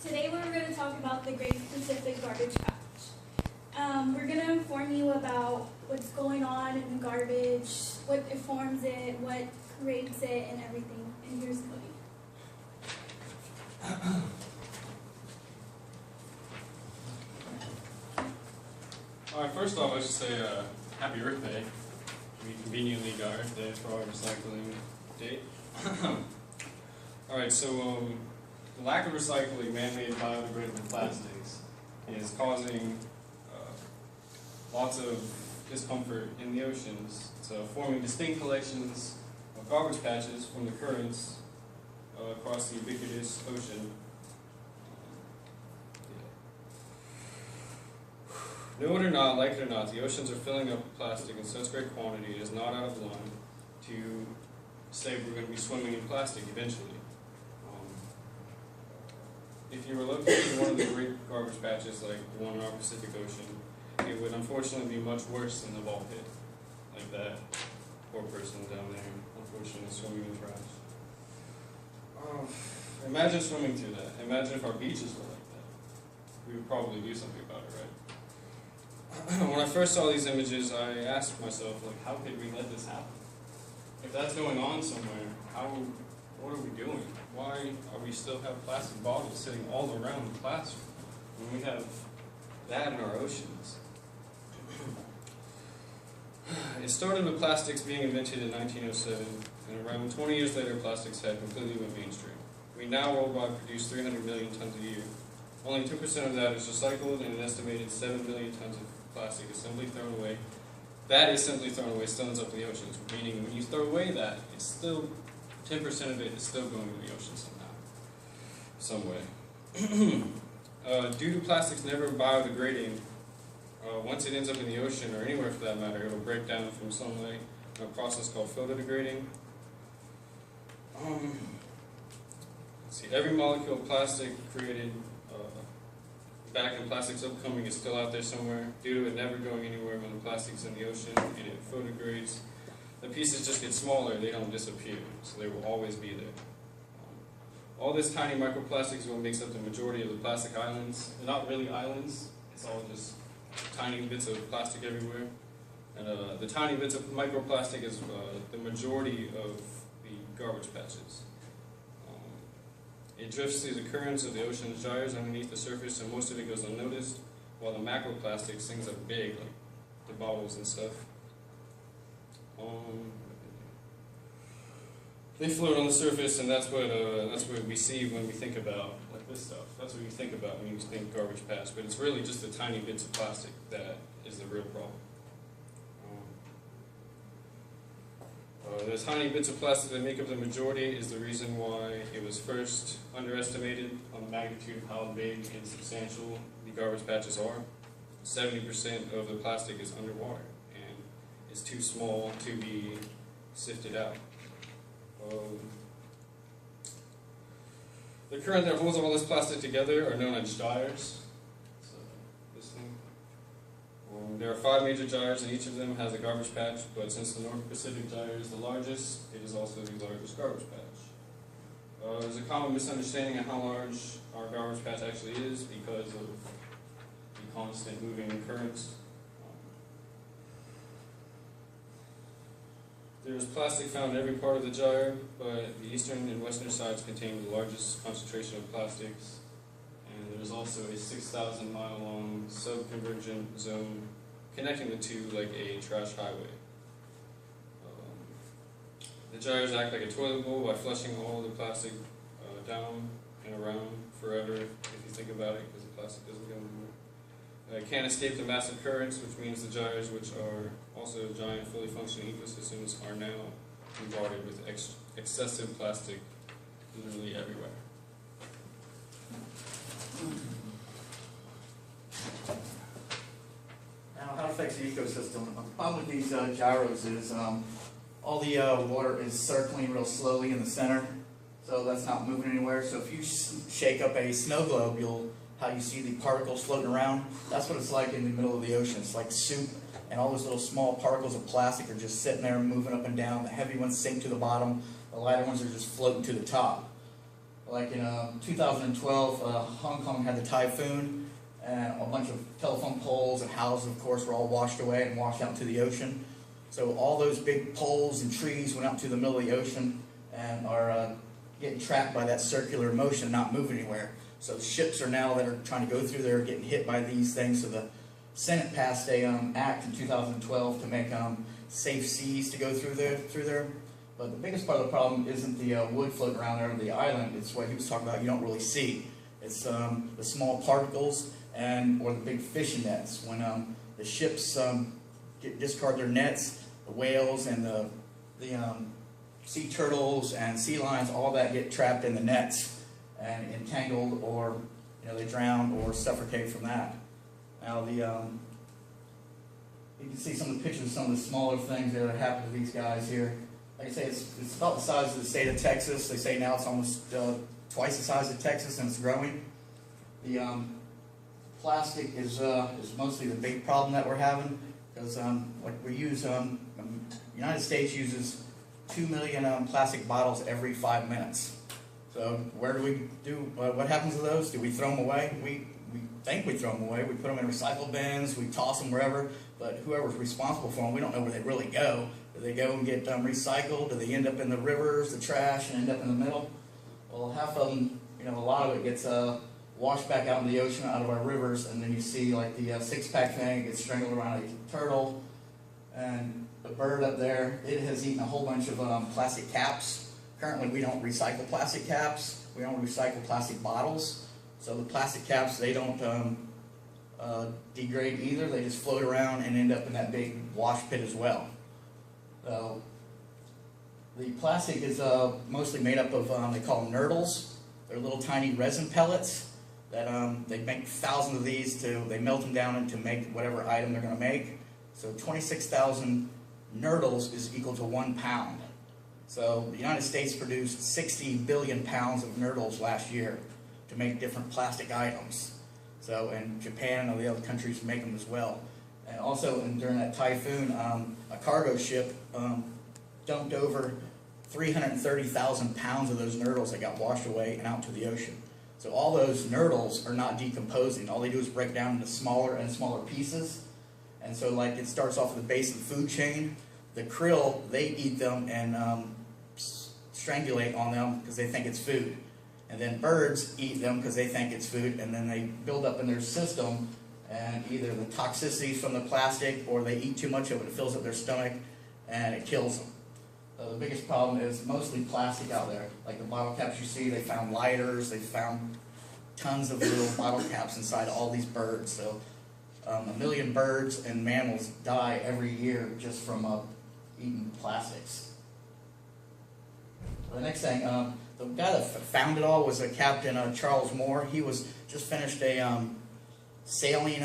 Today we're going to talk about the Great Pacific Garbage Patch. We're going to inform you about what's going on in the garbage, what it forms it, what creates it, and everything. And here's Cody. Alright, first off, I should say happy Earth Day. We conveniently got Earth Day for our recycling date. Alright, so the lack of recycling man-made biodegradable plastics is causing lots of discomfort in the oceans. So forming distinct collections of garbage patches from the currents across the ubiquitous ocean. Know it or not, like it or not, the oceans are filling up with plastic in such great quantity it is not out of line to say we're going to be swimming in plastic eventually. If you were located in one of the great garbage patches like the one in our Pacific Ocean, it would unfortunately be much worse than the ball pit, like that poor person down there, unfortunately swimming in trash. Imagine swimming through that. Imagine if our beaches were like that. We would probably do something about it, right? When I first saw these images, I asked myself, like, how could we let this happen? If that's going on somewhere, what are we doing? Why are we still have plastic bottles sitting all around the classroom when we have that in our oceans? It started with plastics being invented in 1907, and around 20 years later, plastics had completely went mainstream. We now worldwide produce 300 million tons a year. Only 2% of that is recycled, and an estimated 7 billion tons of plastic is simply thrown away. That is simply thrown away, still ends up in the oceans, meaning when you throw away that, it's still 10% of it is still going to the ocean somehow, some way. Due to plastics never biodegrading, once it ends up in the ocean, or anywhere for that matter, it'll break down from sunlight in a process called photodegrading. Let's see, every molecule of plastic created back in Plastics Upcoming is still out there somewhere, due to it never going anywhere when the plastic's in the ocean and it photodegrades. The pieces just get smaller, they don't disappear, so they will always be there. All this tiny microplastic is what makes up the majority of the plastic islands. They're not really islands, it's all just tiny bits of plastic everywhere. And the tiny bits of microplastic is the majority of the garbage patches. It drifts through the currents of the ocean's gyres underneath the surface, and most of it goes unnoticed, while the macroplastics, things that are big, like the bottles and stuff, they float on the surface, and that's what we see when we think about like this stuff. That's what you think about when you think garbage patch, but it's really just the tiny bits of plastic that is the real problem. The tiny bits of plastic that make up the majority is the reason why it was first underestimated on the magnitude of how big and substantial the garbage patches are. 70% of the plastic is underwater, and it's too small to be sifted out. The current that holds all this plastic together are known as gyres. This thing. There are 5 major gyres, and each of them has a garbage patch, but since the North Pacific gyre is the largest, it is also the largest garbage patch. There's a common misunderstanding of how large our garbage patch actually is because of the constant moving currents. There's plastic found in every part of the gyre, but the eastern and western sides contain the largest concentration of plastics. And there's also a 6,000-mile-long sub-convergent zone connecting the two like a trash highway. The gyres act like a toilet bowl by flushing all of the plastic down and around forever, if you think about it, because the plastic doesn't go anywhere. It can't escape the massive currents, which means the gyres, which are also giant, fully functioning ecosystems, are now bombarded with excessive plastic literally everywhere. Now, how it affects the ecosystem? The problem with these gyros is all the water is circling real slowly in the center, so that's not moving anywhere. So if you shake up a snow globe, how you see the particles floating around, that's what it's like in the middle of the ocean. It's like soup, and all those little small particles of plastic are just sitting there moving up and down. The heavy ones sink to the bottom, the lighter ones are just floating to the top. Like in 2012, Hong Kong had the typhoon, and a bunch of telephone poles and houses, of course, were all washed away and washed out into the ocean. So all those big poles and trees went out to the middle of the ocean and are getting trapped by that circular motion, not moving anywhere. So ships are now that are trying to go through there getting hit by these things. So the Senate passed a act in 2012 to make safe seas to go through there. But the biggest part of the problem isn't the wood floating around there on the island. It's what he was talking about you don't really see. It's the small particles or the big fishing nets. When the ships discard their nets, the whales and the sea turtles and sea lions, all that get trapped in the nets and entangled, or they drown or suffocate from that. Now you can see some of the pictures of some of the smaller things that happen to these guys here. Like I say, it's about the size of the state of Texas. They say now it's almost twice the size of Texas, and it's growing. The plastic is mostly the big problem that we're having, because like we use, the United States uses 2 million plastic bottles every 5 minutes. So where do we do? What happens to those? Do we throw them away? We think we throw them away. We put them in recycle bins. We toss them wherever. But whoever's responsible for them, we don't know where they really go. Do they go and get recycled? Do they end up in the rivers, the trash, and end up in the middle? Well, half of them, a lot of it gets washed back out in the ocean, out of our rivers, and then you see like the six-pack thing gets strangled around a turtle, and the bird up there, it has eaten a whole bunch of plastic caps. Currently, we don't recycle plastic caps. We don't recycle plastic bottles. So the plastic caps, they don't degrade either. They just float around and end up in that big wash pit as well. So the plastic is mostly made up of, they call them nurdles. They're little tiny resin pellets that they make thousands of these they melt them down to make whatever item they're going to make. So 26,000 nurdles is equal to 1 pound. So the United States produced 60 billion pounds of nurdles last year to make different plastic items. So, and Japan and all the other countries make them as well. And also, during that typhoon, a cargo ship dumped over 330,000 pounds of those nurdles that got washed away and out to the ocean. So all those nurdles are not decomposing. All they do is break down into smaller and smaller pieces. And so, like, it starts off at the base of the food chain. The krill, they eat them and strangulate on them because they think it's food. And then birds eat them because they think it's food, and then they build up in their system, and either the toxicity from the plastic or they eat too much of it, it fills up their stomach, and it kills them. The biggest problem is mostly plastic out there. Like the bottle caps you see, they found lighters, they found tons of little bottle caps inside all these birds. So 1 million birds and mammals die every year just from eating plastics. The next thing, the guy that found it all was Captain Charles Moore. He was just finished a sailing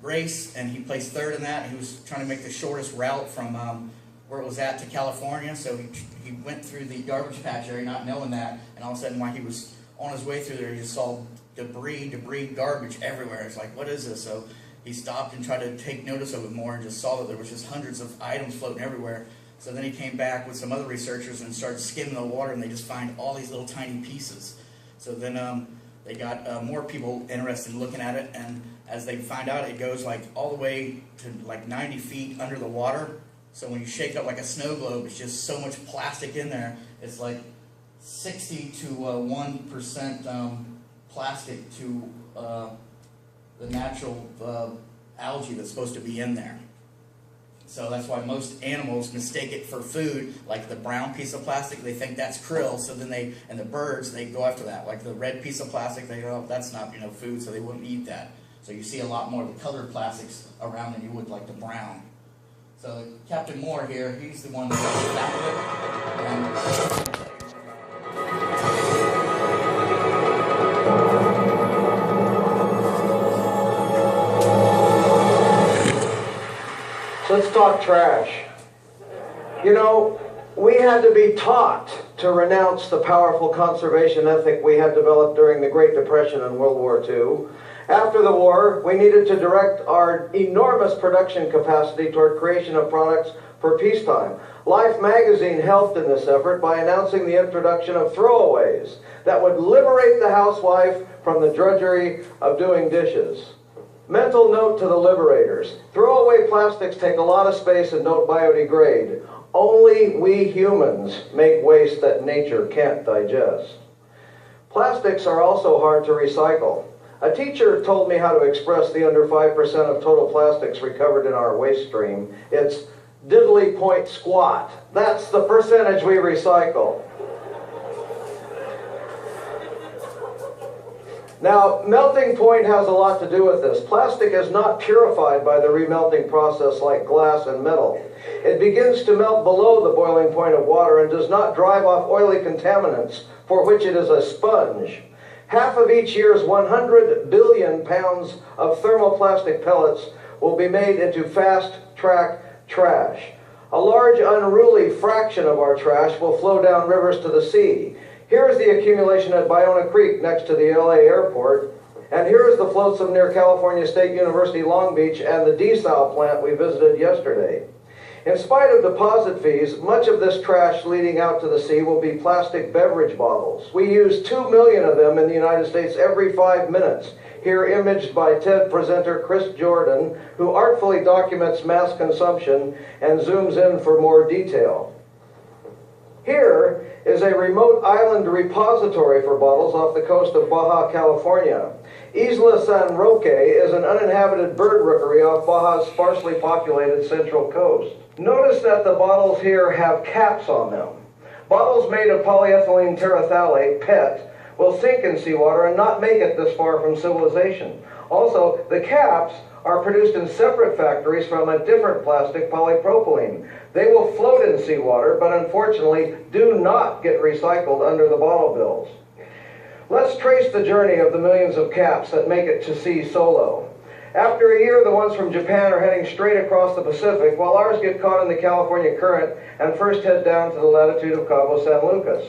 race, and he placed third in that. He was trying to make the shortest route from where it was at to California. So he went through the garbage patch area, not knowing that, and all of a sudden, while he was on his way through there, he just saw debris, garbage everywhere. It's like, what is this? So he stopped and tried to take notice of it more, and just saw that there was just hundreds of items floating everywhere. So then he came back with some other researchers and started skimming the water, and they just find all these little tiny pieces. So then they got more people interested in looking at it, and as they find out, it goes like all the way to like 90 feet under the water. So when you shake up like a snow globe, it's just so much plastic in there. It's like 60 to 1% plastic to the natural algae that's supposed to be in there. So that's why most animals mistake it for food, like the brown piece of plastic, they think that's krill, so then and the birds, they go after that. Like the red piece of plastic, they go, oh, that's not, food, so they wouldn't eat that. So you see a lot more of the colored plastics around than you would like the brown. So Captain Moore here, he's the one that found it. Let's talk trash. We had to be taught to renounce the powerful conservation ethic we had developed during the Great Depression and World War II. After the war, we needed to direct our enormous production capacity toward creation of products for peacetime. Life magazine helped in this effort by announcing the introduction of throwaways that would liberate the housewife from the drudgery of doing dishes. Mental note to the liberators: throwaway plastics take a lot of space and don't biodegrade. Only we humans make waste that nature can't digest. Plastics are also hard to recycle. A teacher told me how to express the under 5% of total plastics recovered in our waste stream. It's diddly point squat. That's the percentage we recycle. Now, melting point has a lot to do with this. Plastic is not purified by the remelting process like glass and metal. It begins to melt below the boiling point of water and does not drive off oily contaminants, for which it is a sponge. Half of each year's 100 billion pounds of thermoplastic pellets will be made into fast-track trash. A large unruly fraction of our trash will flow down rivers to the sea. Here is the accumulation at Ballona Creek next to the LA airport, and here is the flotsam near California State University Long Beach and the desal plant we visited yesterday. In spite of deposit fees, much of this trash leading out to the sea will be plastic beverage bottles. We use 2 million of them in the United States every 5 minutes. Here imaged by TED presenter Chris Jordan, who artfully documents mass consumption and zooms in for more detail. Here is a remote island repository for bottles off the coast of Baja California. Isla San Roque is an uninhabited bird rookery off Baja's sparsely populated central coast. Notice that the bottles here have caps on them. Bottles made of polyethylene terephthalate, PET, will sink in seawater and not make it this far from civilization. Also, the caps are produced in separate factories from a different plastic, polypropylene. They will float in seawater, but unfortunately do not get recycled under the bottle bills. Let's trace the journey of the millions of caps that make it to sea solo. After a year, the ones from Japan are heading straight across the Pacific, while ours get caught in the California current and first head down to the latitude of Cabo San Lucas.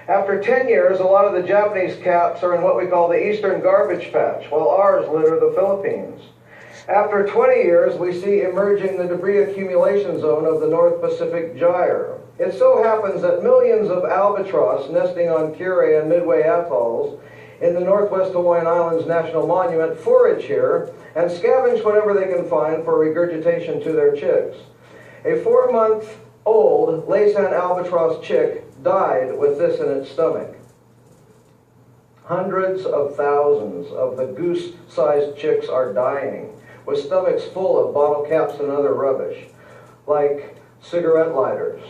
After 10 years, a lot of the Japanese caps are in what we call the Eastern Garbage Patch, while ours litter the Philippines. After 20 years, we see emerging the debris accumulation zone of the North Pacific Gyre. It so happens that millions of albatross nesting on Kure and Midway atolls in the Northwest Hawaiian Islands National Monument forage here and scavenge whatever they can find for regurgitation to their chicks. A 4-month-old Laysan albatross chick died with this in its stomach. Hundreds of thousands of the goose-sized chicks are dying, with stomachs full of bottle caps and other rubbish, like cigarette lighters.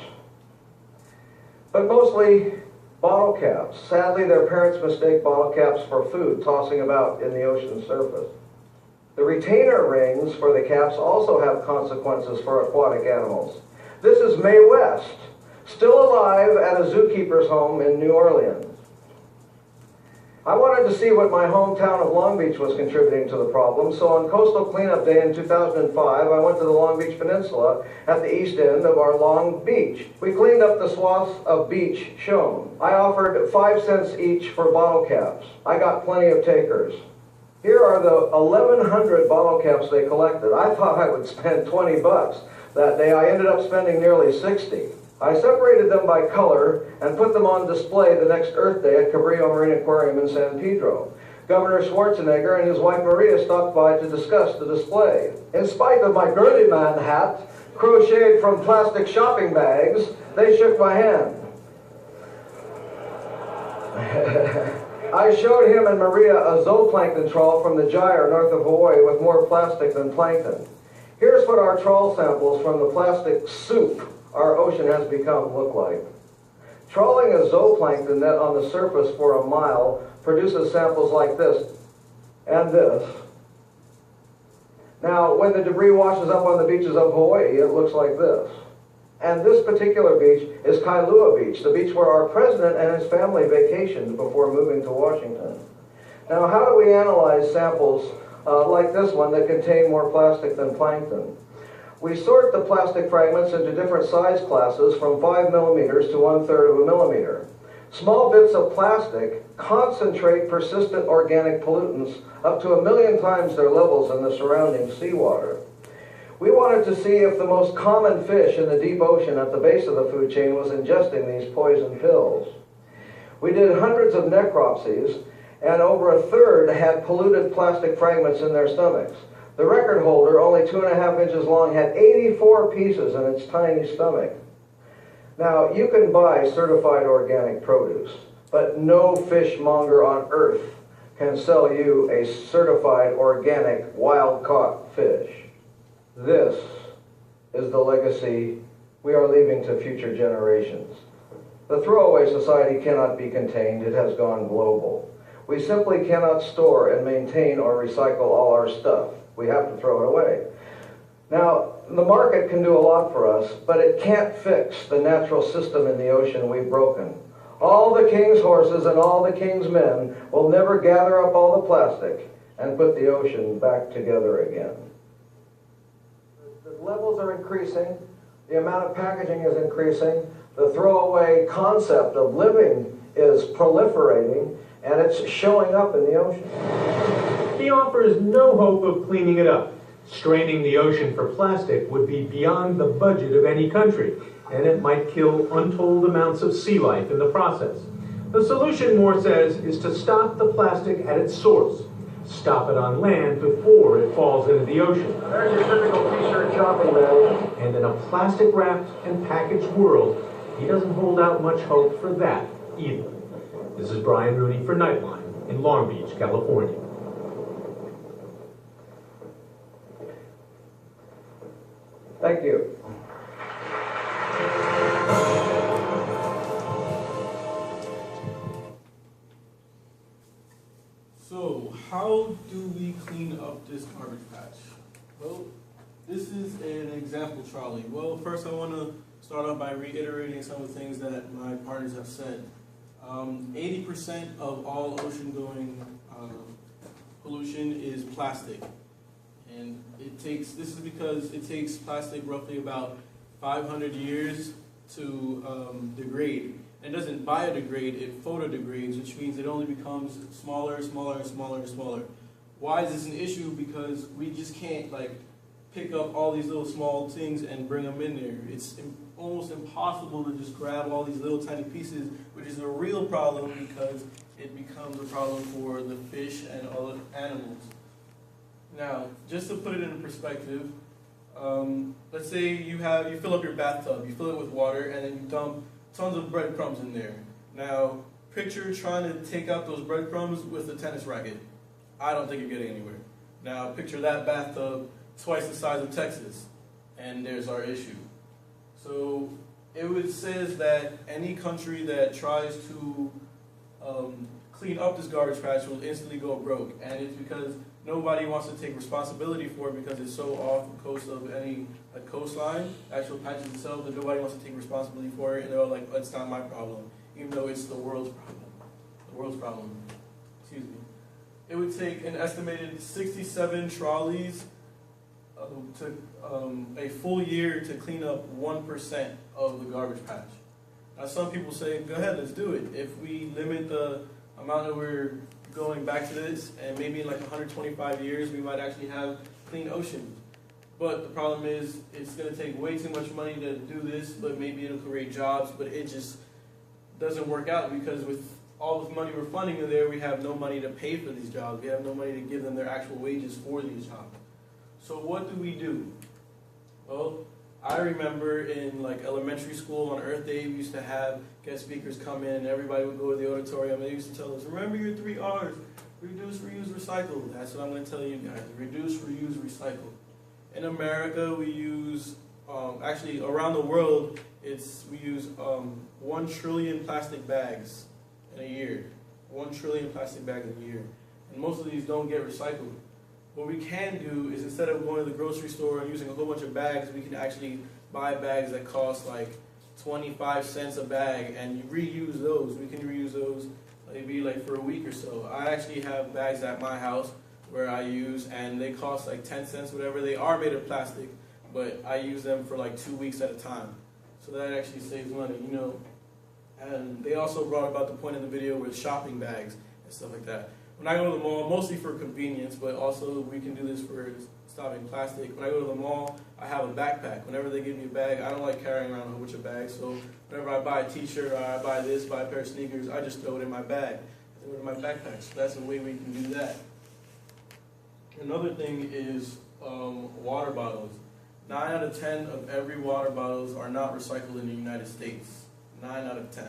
But mostly bottle caps. Sadly, their parents mistake bottle caps for food, tossing about in the ocean surface. The retainer rings for the caps also have consequences for aquatic animals. This is Mae West, still alive at a zookeeper's home in New Orleans. I wanted to see what my hometown of Long Beach was contributing to the problem, so on Coastal Cleanup Day in 2005, I went to the Long Beach Peninsula at the east end of our Long Beach. We cleaned up the swaths of beach shown. I offered 5 cents each for bottle caps. I got plenty of takers. Here are the 1,100 bottle caps they collected. I thought I would spend 20 bucks. That day I ended up spending nearly 60. I separated them by color and put them on display the next Earth Day at Cabrillo Marine Aquarium in San Pedro. Governor Schwarzenegger and his wife Maria stopped by to discuss the display. In spite of my girly man hat, crocheted from plastic shopping bags, they shook my hand. I showed him and Maria a zooplankton trawl from the Gyre north of Hawaii with more plastic than plankton. Here's what our trawl samples from the plastic soup our ocean has become look like. Trawling a zooplankton net on the surface for a mile produces samples like this and this. Now, when the debris washes up on the beaches of Hawaii, it looks like this. And this particular beach is Kailua Beach, the beach where our president and his family vacationed before moving to Washington. Now, how do we analyze samples like this one that contain more plastic than plankton? We sort the plastic fragments into different size classes from 5 millimeters to 1/3 of a millimeter. Small bits of plastic concentrate persistent organic pollutants up to 1 million times their levels in the surrounding seawater. We wanted to see if the most common fish in the deep ocean at the base of the food chain was ingesting these poison pills. We did hundreds of necropsies, and over 1/3 had polluted plastic fragments in their stomachs. The record holder, only 2.5 inches long, had 84 pieces in its tiny stomach. Now, you can buy certified organic produce, but no fishmonger on earth can sell you a certified organic wild-caught fish. This is the legacy we are leaving to future generations. The throwaway society cannot be contained. It has gone global. We simply cannot store and maintain or recycle all our stuff. We have to throw it away. Now, the market can do a lot for us, but it can't fix the natural system in the ocean we've broken. All the king's horses and all the king's men will never gather up all the plastic and put the ocean back together again. The levels are increasing, the amount of packaging is increasing, the throwaway concept of living is proliferating, and it's showing up in the ocean. He offers no hope of cleaning it up. Straining the ocean for plastic would be beyond the budget of any country, and it might kill untold amounts of sea life in the process. The solution, Moore says, is to stop the plastic at its source. Stop it on land before it falls into the ocean. There's your typical t-shirt shopping man. And in a plastic-wrapped and packaged world, he doesn't hold out much hope for that either. This is Brian Rooney for Nightline in Long Beach, California. Thank you. So, how do we clean up this garbage patch? Well, this is an example trolley. Well, first I want to start off by reiterating some of the things that my partners have said. 80% of all ocean-going pollution is plastic. And this is because it takes plastic roughly about 500 years to degrade. It doesn't biodegrade, it photodegrades, which means it only becomes smaller, smaller, and smaller, and smaller. Why is this an issue? Because we just can't pick up all these little small things and bring them in there. It's almost impossible to just grab all these little tiny pieces, which is a real problem because it becomes a problem for the fish and other animals. Now, just to put it in perspective, let's say you fill up your bathtub, you fill it with water, and then you dump tons of breadcrumbs in there. Now, picture trying to take out those breadcrumbs with a tennis racket. I don't think you're getting anywhere. Now, picture that bathtub twice the size of Texas, and there's our issue. So, it says that any country that tries to clean up this garbage patch will instantly go broke, and it's because nobody wants to take responsibility for it because it's so off the coast of any coastline, actual patches itself, that nobody wants to take responsibility for it, and they're all like, it's not my problem, even though it's the world's problem. The world's problem. Excuse me. It would take an estimated 67 trolleys a full year to clean up 1% of the garbage patch. Now some people say, go ahead, let's do it. If we limit the amount that we're going back to this, and maybe in 125 years we might actually have clean ocean. But the problem is it's going to take way too much money to do this, but maybe it'll create jobs, but it just doesn't work out because with all the money we're funding in there, we have no money to pay for these jobs. We have no money to give them their actual wages for these jobs. So what do? Well, I remember in elementary school on Earth Day, we used to have guest speakers come in, and everybody would go to the auditorium, and they used to tell us, remember your 3 R's, reduce, reuse, recycle. That's what I'm going to tell you guys, reduce, reuse, recycle. In America, we use, actually around the world, we use 1 trillion plastic bags in a year. 1 trillion plastic bags in a year. And most of these don't get recycled. What we can do is instead of going to the grocery store and using a whole bunch of bags, we can actually buy bags that cost 25 cents a bag and reuse those. We can reuse those maybe for a week or so. I actually have bags at my house where I use, and they cost 10 cents, whatever. They are made of plastic, but I use them for like 2 weeks at a time. So that actually saves money, you know. And they also brought about the point in the video with shopping bags and stuff like that. When I go to the mall, mostly for convenience, but also we can do this for stopping plastic. When I go to the mall, I have a backpack. Whenever they give me a bag, I don't like carrying around a whole bunch of bags. So whenever I buy a t-shirt or I buy this, buy a pair of sneakers, I just throw it in my bag. I throw it in my backpack. So that's a way we can do that. Another thing is water bottles. 9 out of 10 of every water bottles are not recycled in the United States. 9 out of 10.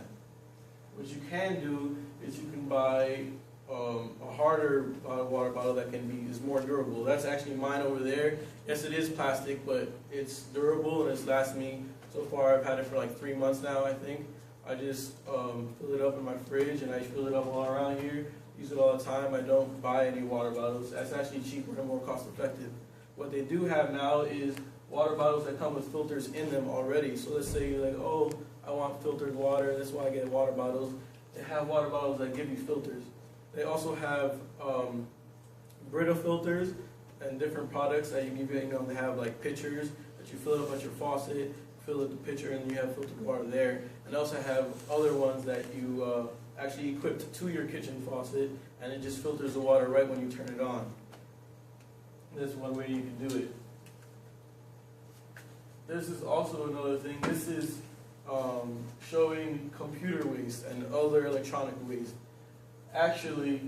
What you can do is you can buy a harder water bottle that is more durable. That's actually mine over there. Yes, it is plastic, but it's durable and it's lasted me, so far I've had it for like 3 months now, I think. I just fill it up in my fridge and I fill it up all around here. Use it all the time. I don't buy any water bottles. That's actually cheaper and more cost effective. What they do have now is water bottles that come with filters in them already. So let's say you're like, oh, I want filtered water, that's why I get water bottles. They have water bottles that give you filters. They also have Brita filters and different products that you give you. You know, they have like pitchers that you fill up at your faucet, fill up the pitcher, and you have filtered water there. And they also have other ones that you actually equipped to your kitchen faucet, and it just filters the water right when you turn it on. That's one way you can do it. This is also another thing. This is showing computer waste and other electronic waste. Actually,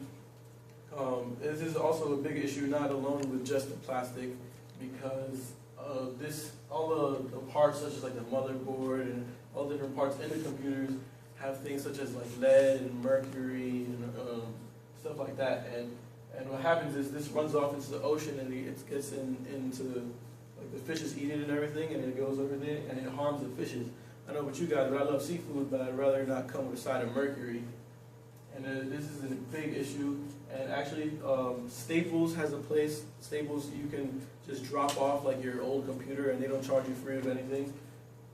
this is also a big issue, not alone with just the plastic, because all the parts, such as like the motherboard and all the different parts in the computers, have things such as like lead and mercury and stuff like that. And what happens is this runs off into the ocean and it gets into like the fishes eat it and everything, and it goes over there and it harms the fishes. I know about you guys, but I love seafood, but I'd rather not come with a side of mercury. And this is a big issue. And actually, Staples has a place. Staples, you can just drop off like your old computer, and they don't charge you free of anything.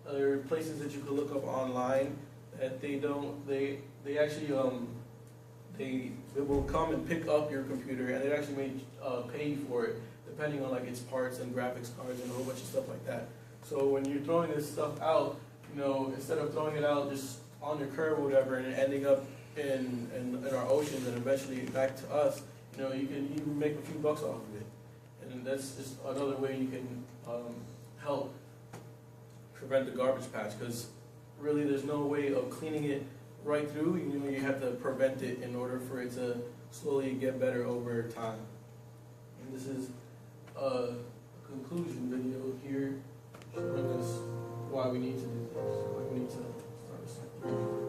There are places that you can look up online that they actually they will come and pick up your computer, and they actually may pay you for it, depending on like its parts and graphics cards and a whole bunch of stuff like that. So when you're throwing this stuff out, you know, instead of throwing it out just on your curb or whatever and ending up in our oceans and eventually back to us, you know, you can make a few bucks off of it. And that's just another way you can help prevent the garbage patch, because really there's no way of cleaning it right through. You know, you have to prevent it in order for it to slowly get better over time. And this is a conclusion video here showing us why we need to do this, why we need to start recycling.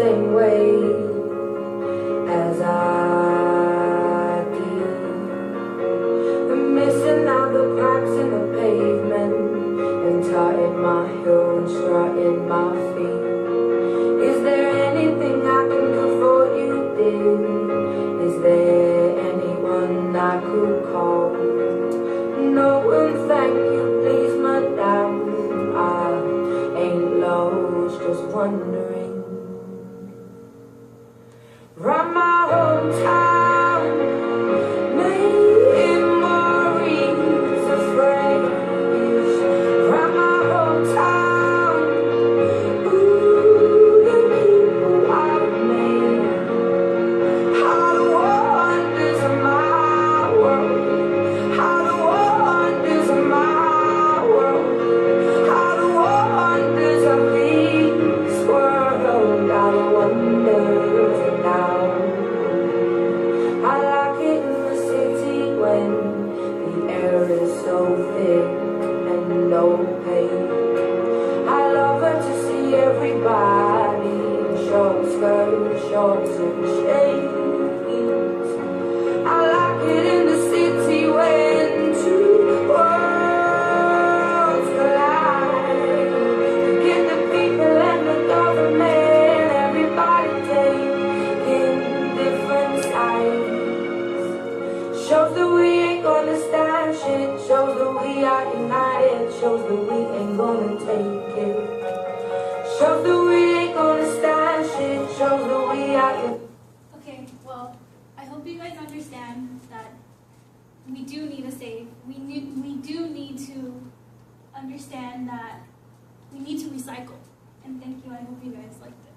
same way as I did. I'm missing out the cracks in the pavement and tying my heel and strutting my feet. Is there anything I can do for you, dear? Is there anyone I could call? No, and thank you, please, madame. I ain't lost, just wondering. Round my hometown, memories of phrase. Round my hometown, ooh, the people I've made. How the wonders of my world, how the shades. I like it in the city when two worlds collide. Forget the people and the government, everybody taking different sides. Shows that we ain't gonna stand shit, shows that we are united, shows that we ain't gonna take it. Shows that we ain't gonna stand shit, shows that we are united. Okay, well, I hope you guys understand that we do need a save. We do need to understand that we need to recycle. And thank you. I hope you guys liked it.